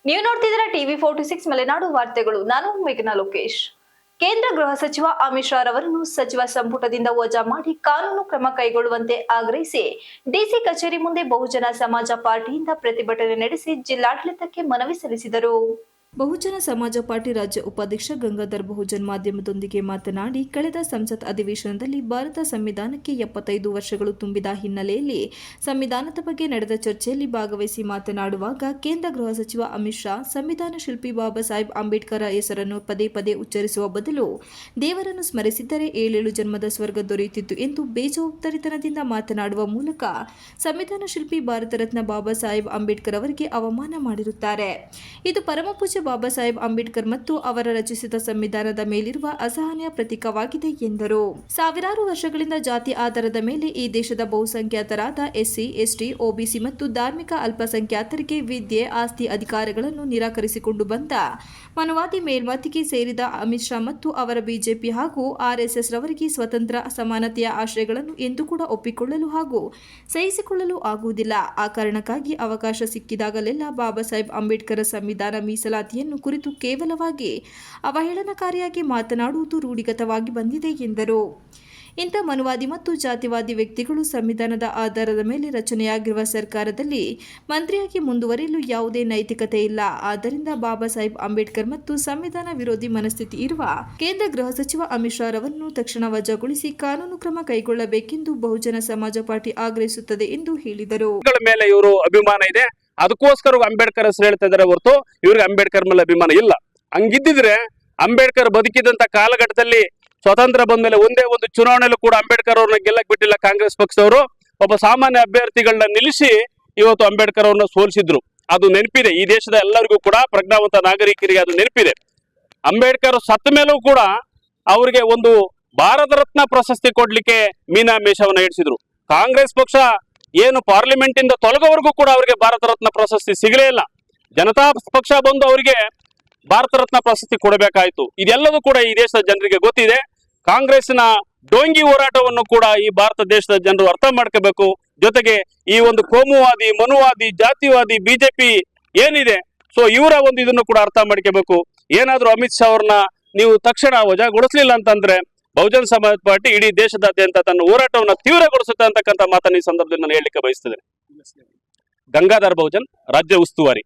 ನೀವು ನೋಡ್ತಿದ್ದೀರಾ ಟಿವಿ 46 ಮಲೆನಾಡು ವಾರ್ತೆಗಳು. ನಾನು ಮೇಘನಾ ಲೋಕೇಶ್. ಕೇಂದ್ರ ಗೃಹ ಸಚಿವ ಅಮಿತ್ ಶಾ ಅವರನ್ನು ಸಚಿವ ಸಂಪುಟದಿಂದ ವಜಾ ಮಾಡಿ ಕಾನೂನು ಕ್ರಮ ಕೈಗೊಳ್ಳುವಂತೆ ಆಗ್ರಹಿಸಿ ಡಿಸಿ ಕಚೇರಿ ಮುಂದೆ ಬಹುಜನ ಸಮಾಜ ಪಾರ್ಟಿಯಿಂದ ಪ್ರತಿಭಟನೆ ನಡೆಸಿ ಜಿಲ್ಲಾಡಳಿತಕ್ಕೆ ಮನವಿ ಸಲ್ಲಿಸಿದರು. ಬಹುಜನ ಸಮಾಜ ಪಾರ್ಟಿ ರಾಜ್ಯ ಉಪಾಧ್ಯಕ್ಷ ಗಂಗಾಧರ್ ಬಹುಜನ್ ಮಾಧ್ಯಮದೊಂದಿಗೆ ಮಾತನಾಡಿ, ಕಳೆದ ಸಂಸತ್ ಅಧಿವೇಶನದಲ್ಲಿ ಭಾರತ ಸಂವಿಧಾನಕ್ಕೆ 75 ವರ್ಷಗಳು ತುಂಬಿದ ಹಿನ್ನೆಲೆಯಲ್ಲಿ ಸಂವಿಧಾನದ ಬಗ್ಗೆ ನಡೆದ ಚರ್ಚೆಯಲ್ಲಿ ಭಾಗವಹಿಸಿ ಮಾತನಾಡುವಾಗ ಕೇಂದ್ರ ಗೃಹ ಸಚಿವ ಅಮಿತ್ ಶಾ ಸಂವಿಧಾನ ಶಿಲ್ಪಿ ಬಾಬಾ ಸಾಹೇಬ್ ಅಂಬೇಡ್ಕರ್ ಹೆಸರನ್ನು ಪದೇ ಪದೇ ಉಚ್ಚರಿಸುವ ಬದಲು ದೇವರನ್ನು ಸ್ಮರಿಸಿದ್ದರೆ 7 ಜನ್ಮದ ಸ್ವರ್ಗ ದೊರೆಯುತ್ತಿತ್ತು ಎಂದು ಬೇಜವಾಬ್ದಾರಿತನದಿಂದ ಮಾತನಾಡುವ ಮೂಲಕ ಸಂವಿಧಾನ ಶಿಲ್ಪಿ ಭಾರತ ರತ್ನ ಬಾಬಾ ಸಾಹೇಬ್ ಅಂಬೇಡ್ಕರ್ ಅವರಿಗೆ ಅವಮಾನ ಮಾಡಿರುತ್ತಾರೆ. ಇದು ಪರಮಪೂಜ್ಯ ಬಾಬಾ ಸಾಹೇಬ್ ಅಂಬೇಡ್ಕರ್ ಮತ್ತು ಅವರ ರಚಿಸಿದ ಸಂವಿಧಾನದ ಮೇಲಿರುವ ಅಸಹನೆಯ ಪ್ರತೀಕವಾಗಿದೆ ಎಂದರು. ಸಾವಿರಾರು ವರ್ಷಗಳಿಂದ ಜಾತಿ ಆಧಾರದ ಮೇಲೆ ಈ ದೇಶದ ಬಹುಸಂಖ್ಯಾತರಾದ ಎಸ್ಸಿ, ಎಸ್ಟಿ, ಒಬಿಸಿ ಮತ್ತು ಧಾರ್ಮಿಕ ಅಲ್ಪಸಂಖ್ಯಾತರಿಗೆ ವಿದ್ಯೆ, ಆಸ್ತಿ, ಅಧಿಕಾರಗಳನ್ನು ನಿರಾಕರಿಸಿಕೊಂಡು ಬಂದ ಮನುವಾದಿ ಮೇಲ್ಮತಿಗೆ ಸೇರಿದ ಅಮಿತ್ ಶಾ ಮತ್ತು ಅವರ ಬಿಜೆಪಿ ಹಾಗೂ ಆರ್ಎಸ್ಎಸ್ ರವರಿಗೆ ಸ್ವತಂತ್ರ ಸಮಾನತೆಯ ಆಶಯಗಳನ್ನು ಎಂದೂ ಕೂಡ ಒಪ್ಪಿಕೊಳ್ಳಲು ಹಾಗೂ ಸಹಿಸಿಕೊಳ್ಳಲು ಆಗುವುದಿಲ್ಲ. ಆ ಕಾರಣಕ್ಕಾಗಿ ಅವಕಾಶ ಸಿಕ್ಕಿದಾಗಲೆಲ್ಲ ಬಾಬಾ ಸಾಹೇಬ್ ಅಂಬೇಡ್ಕರ್ ಸಂವಿಧಾನ ಮೀಸಲಾತಿಯನ್ನು ಕುರಿತು ಕೇವಲವಾಗಿ ಅವಹೇಳನಕಾರಿಯಾಗಿ ಮಾತನಾಡುವುದು ರೂಢಿಗತವಾಗಿ ಬಂದಿದೆ ಎಂದರು. ಇಂಥ ಮನುವಾದಿ ಮತ್ತು ಜಾತಿವಾದಿ ವ್ಯಕ್ತಿಗಳು ಸಂವಿಧಾನದ ಆಧಾರದ ಮೇಲೆ ರಚನೆಯಾಗಿರುವ ಸರ್ಕಾರದಲ್ಲಿ ಮಂತ್ರಿಯಾಗಿ ಮುಂದುವರಿಯಲು ಯಾವುದೇ ನೈತಿಕತೆ ಇಲ್ಲ. ಆದ್ದರಿಂದ ಬಾಬಾ ಸಾಹೇಬ್ ಅಂಬೇಡ್ಕರ್ ಮತ್ತು ಸಂವಿಧಾನ ವಿರೋಧಿ ಮನಸ್ಥಿತಿ ಇರುವ ಕೇಂದ್ರ ಗೃಹ ಸಚಿವ ಅಮಿತ್ ಶಾ ಅವರನ್ನು ತಕ್ಷಣ ವಜಾಗೊಳಿಸಿ ಕಾನೂನು ಕ್ರಮ ಕೈಗೊಳ್ಳಬೇಕೆಂದು ಬಹುಜನ ಸಮಾಜ ಪಾರ್ಟಿ ಆಗ್ರಹಿಸುತ್ತದೆ ಎಂದು ಹೇಳಿದರು. ಮೇಲೆ ಇವರು ಅಭಿಮಾನ ಇದೆ, ಅದಕ್ಕೋಸ್ಕರ ಅಂಬೇಡ್ಕರ್ ಹೆಸರು ಹೇಳ್ತಾ ಇದ್ದಾರೆ ಹೊರತು ಇವ್ರಿಗೆ ಅಂಬೇಡ್ಕರ್ ಮೇಲೆ ಅಭಿಮಾನ ಇಲ್ಲ. ಹಂಗಿದ್ದಿದ್ರೆ ಅಂಬೇಡ್ಕರ್ ಬದುಕಿದಂತ ಕಾಲಘಟ್ಟದಲ್ಲಿ ಸ್ವತಂತ್ರ ಬಂದ ಮೇಲೆ ಒಂದೇ ಒಂದು ಚುನಾವಣೆಯಲ್ಲೂ ಕೂಡ ಅಂಬೇಡ್ಕರ್ ಅವ್ರನ್ನ ಗೆಲ್ಲಕ್ ಬಿಟ್ಟಿಲ್ಲ. ಕಾಂಗ್ರೆಸ್ ಪಕ್ಷದವರು ಒಬ್ಬ ಸಾಮಾನ್ಯ ಅಭ್ಯರ್ಥಿಗಳನ್ನ ನಿಲ್ಲಿಸಿ ಇವತ್ತು ಅಂಬೇಡ್ಕರ್ ಅವ್ರನ್ನ ಸೋಲಿಸಿದ್ರು. ಅದು ನೆನಪಿದೆ, ಈ ದೇಶದ ಎಲ್ಲರಿಗೂ ಕೂಡ, ಪ್ರಜ್ಞಾವಂತ ನಾಗರಿಕರಿಗೆ ಅದು ನೆನಪಿದೆ. ಅಂಬೇಡ್ಕರ್ ಸತ್ತ ಮೇಲೂ ಕೂಡ ಅವರಿಗೆ ಒಂದು ಭಾರತ ರತ್ನ ಪ್ರಶಸ್ತಿ ಕೊಡ್ಲಿಕ್ಕೆ ಮೀನಾಮೇಷವನ್ನ ಇಡಿಸಿದ್ರು. ಕಾಂಗ್ರೆಸ್ ಪಕ್ಷ ಏನು ಪಾರ್ಲಿಮೆಂಟ್ ಇಂದ ತೊಲಗೋವರೆಗೂ ಕೂಡ ಅವರಿಗೆ ಭಾರತ ರತ್ನ ಪ್ರಶಸ್ತಿ ಸಿಗಲೇ ಇಲ್ಲ. ಜನತಾ ಪಕ್ಷ ಬಂದು ಅವರಿಗೆ ಭಾರತ ರತ್ನ ಪ್ರಶಸ್ತಿ ಕೊಡಬೇಕಾಯ್ತು. ಇದೆಲ್ಲವೂ ಕೂಡ ಈ ದೇಶದ ಜನರಿಗೆ ಗೊತ್ತಿದೆ. ಕಾಂಗ್ರೆಸ್ನ ಡೋಂಗಿ ಹೋರಾಟವನ್ನು ಕೂಡ ಈ ಭಾರತ ದೇಶದ ಜನರು ಅರ್ಥ ಮಾಡ್ಕೋಬೇಕು. ಜೊತೆಗೆ ಈ ಒಂದು ಕೋಮುವಾದಿ, ಮನುವಾದಿ, ಜಾತಿವಾದಿ ಬಿಜೆಪಿ ಏನಿದೆ, ಸೊ ಇವರ ಒಂದು ಇದನ್ನು ಕೂಡ ಅರ್ಥ ಮಾಡ್ಕೋಬೇಕು. ಏನಾದ್ರೂ ಅಮಿತ್ ಶಾ ಅವ್ರನ್ನ ನೀವು ತಕ್ಷಣ ವಜಾಗೊಳಿಸಲಿಲ್ಲ ಅಂತಂದ್ರೆ ಬಹುಜನ ಸಮಾಜ ಪಾರ್ಟಿ ಇಡೀ ದೇಶದಾದ್ಯಂತ ತನ್ನ ಹೋರಾಟವನ್ನು ತೀವ್ರಗೊಳಿಸುತ್ತೆ ಅಂತಕ್ಕಂಥ ಮಾತನ್ನು ಈ ಸಂದರ್ಭದಲ್ಲಿ ನಾನು ಹೇಳಲಿಕ್ಕೆ ಬಯಸ್ತೇನೆ. ಗಂಗಾಧರ್ ಬಹುಜನ್, ರಾಜ್ಯ ಉಸ್ತುವಾರಿ.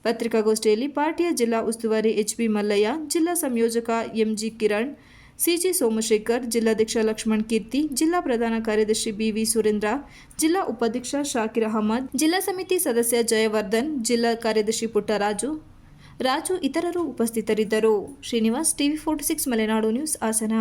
ಪತ್ರಿಕಾಗೋಷ್ಠಿಯಲ್ಲಿ ಪಾರ್ಟಿಯ ಜಿಲ್ಲಾ ಉಸ್ತುವಾರಿ ಎಚ್.ಬಿ. ಮಲ್ಲಯ್ಯ, ಜಿಲ್ಲಾ ಸಂಯೋಜಕ ಎಂ.ಜಿ. ಕಿರಣ್, ಸಿ.ಜಿ. ಸೋಮಶೇಖರ್, ಜಿಲ್ಲಾಧ್ಯಕ್ಷ ಲಕ್ಷ್ಮಣ್ ಕೀರ್ತಿ, ಜಿಲ್ಲಾ ಪ್ರಧಾನ ಕಾರ್ಯದರ್ಶಿ ಬಿ.ವಿ. ಸುರೇಂದ್ರ, ಜಿಲ್ಲಾ ಉಪಾಧ್ಯಕ್ಷ ಶಾಕಿರ್ ಅಹಮದ್, ಜಿಲ್ಲಾ ಸಮಿತಿ ಸದಸ್ಯ ಜಯವರ್ಧನ್, ಜಿಲ್ಲಾ ಕಾರ್ಯದರ್ಶಿ ಪುಟ್ಟರಾಜು ಇತರರು ಉಪಸ್ಥಿತರಿದ್ದರು. Srinivas, TV 46 Malenadu news, Hassan.